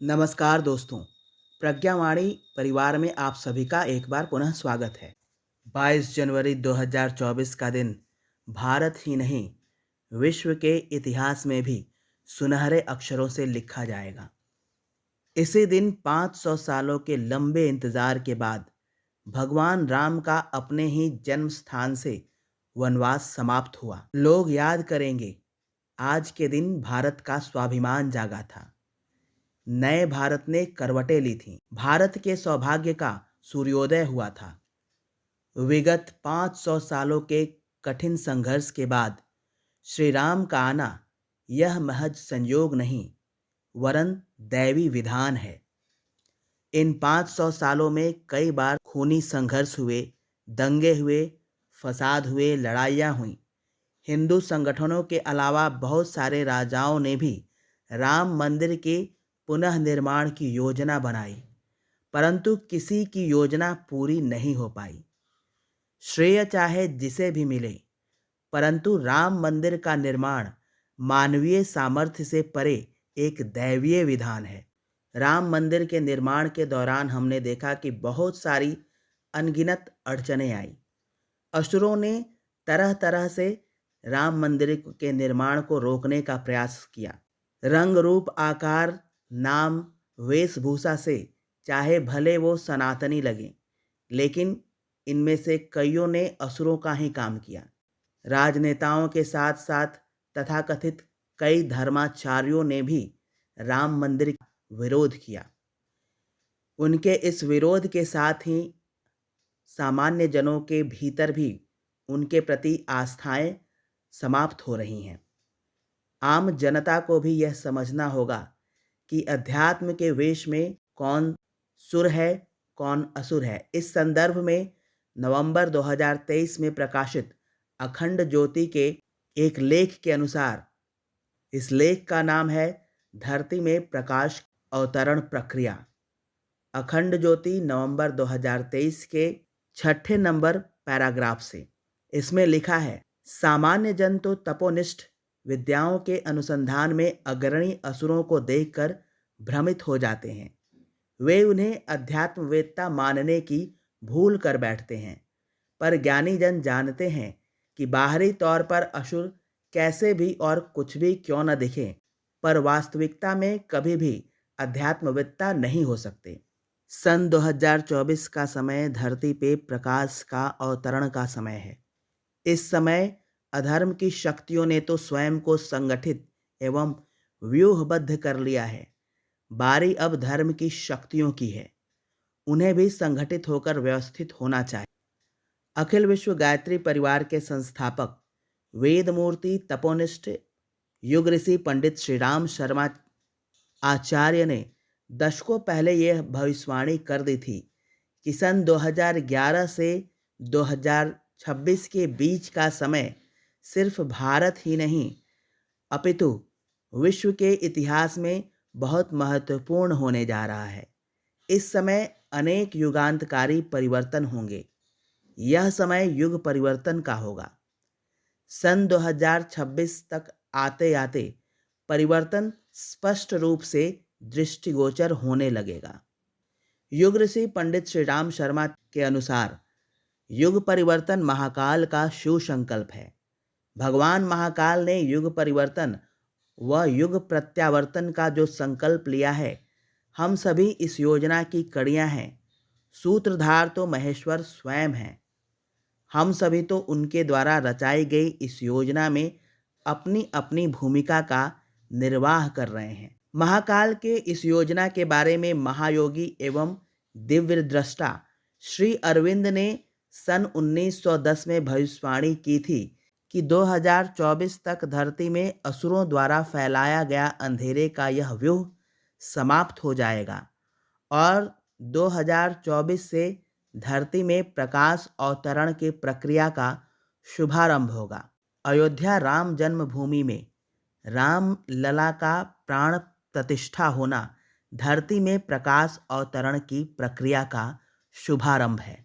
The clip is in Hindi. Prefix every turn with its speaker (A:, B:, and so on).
A: नमस्कार दोस्तों, प्रज्ञावाणी परिवार में आप सभी का एक बार पुनः स्वागत है। 22 जनवरी 2024 का दिन भारत ही नहीं, विश्व के इतिहास में भी सुनहरे अक्षरों से लिखा जाएगा। इसी दिन 500 सालों के लंबे इंतजार के बाद भगवान राम का अपने ही जन्म स्थान से वनवास समाप्त हुआ। लोग याद करेंगे, आज के दिन भारत का स्वाभिमान जागा था। नए भारत ने करवटें ली थीं। भारत के सौभाग्य का सूर्योदय हुआ था। विगत 500 सालों के कठिन संघर्ष के बाद श्री राम का आना यह महज संयोग नहीं, वरन दैवी विधान है। इन 500 सालों में कई बार खूनी संघर्ष हुए, दंगे हुए, फसाद हुए, लड़ाइयाँ हुईं। हिंदू संगठनों के अलावा बहुत सारे राजाओं ने भी राम मंदिर के पुनः निर्माण की योजना बनाई, परंतु किसी की योजना पूरी नहीं हो पाई। श्रेय चाहे जिसे भी मिले, परंतु राम मंदिर का निर्माण मानवीय सामर्थ्य से परे एक दैवीय विधान है। राम मंदिर के निर्माण के दौरान हमने देखा कि बहुत सारी अनगिनत अड़चनें आई। असुरों ने तरह तरह से राम मंदिर के निर्माण को रोकने का प्रयास किया। रंग रूप आकार नाम वेशभूषा से चाहे भले वो सनातनी लगें, लेकिन इनमें से कईयों ने असुरों का ही काम किया। राजनेताओं के साथ साथ तथाकथित कई धर्माचार्यों ने भी राम मंदिर का विरोध किया। उनके इस विरोध के साथ ही सामान्य जनों के भीतर भी उनके प्रति आस्थाएं समाप्त हो रही हैं। आम जनता को भी यह समझना होगा कि अध्यात्म के वेश में कौन सुर है, कौन असुर है। इस संदर्भ में नवंबर 2023 में प्रकाशित अखंड ज्योति के एक लेख के अनुसार, इस लेख का नाम है धरती में प्रकाश अवतरण प्रक्रिया। अखंड ज्योति नवंबर 2023 के 6 नंबर पैराग्राफ से। इसमें लिखा है, सामान्य जन तो तपोनिष्ठ विद्याओं के अनुसंधान में अग्रणी असुरों को देखकर भ्रमित हो जाते हैं। वे उन्हें अध्यात्मवेत्ता मानने की भूल कर बैठते हैं, पर ज्ञानी जन जानते हैं कि बाहरी तौर पर असुर कैसे भी और कुछ भी क्यों न दिखें, पर वास्तविकता में कभी भी अध्यात्मवेत्ता नहीं हो सकते। सन 2024 का समय धरती पे प्रकाश का अवतरण का समय है। इस समय अधर्म की शक्तियों ने तो स्वयं को संगठित एवं व्यूहबद्ध कर लिया है। बारी अब धर्म की शक्तियों की है। उन्हें भी संगठित होकर व्यवस्थित होना चाहिए। अखिल विश्व गायत्री परिवार के संस्थापक वेदमूर्ति तपोनिष्ठ युग ऋषि पंडित श्री राम शर्मा आचार्य ने दशकों पहले यह भविष्यवाणी कर दी थी कि सन 2011 से 2026 के बीच का समय सिर्फ भारत ही नहीं, अपितु विश्व के इतिहास में बहुत महत्वपूर्ण होने जा रहा है। इस समय अनेक युगांतकारी परिवर्तन होंगे। यह समय युग परिवर्तन का होगा। सन 2026 तक आते आते परिवर्तन स्पष्ट रूप से दृष्टिगोचर होने लगेगा। युग ऋषि पंडित श्री राम शर्मा के अनुसार युग परिवर्तन महाकाल का शिव संकल्प है। भगवान महाकाल ने युग परिवर्तन व युग प्रत्यावर्तन का जो संकल्प लिया है, हम सभी इस योजना की कड़ियां हैं। सूत्रधार तो महेश्वर स्वयं हैं। हम सभी तो उनके द्वारा रचाई गई इस योजना में अपनी अपनी भूमिका का निर्वाह कर रहे हैं। महाकाल के इस योजना के बारे में महायोगी एवं दिव्य दृष्टा श्री अरविंद ने सन 1910 में भविष्यवाणी की थी कि 2024 तक धरती में असुरों द्वारा फैलाया गया अंधेरे का यह व्यूह समाप्त हो जाएगा और 2024 से धरती में प्रकाश अवतरण की प्रक्रिया का शुभारंभ होगा। अयोध्या राम जन्मभूमि में राम लला का प्राण प्रतिष्ठा होना धरती में प्रकाश अवतरण की प्रक्रिया का शुभारंभ है।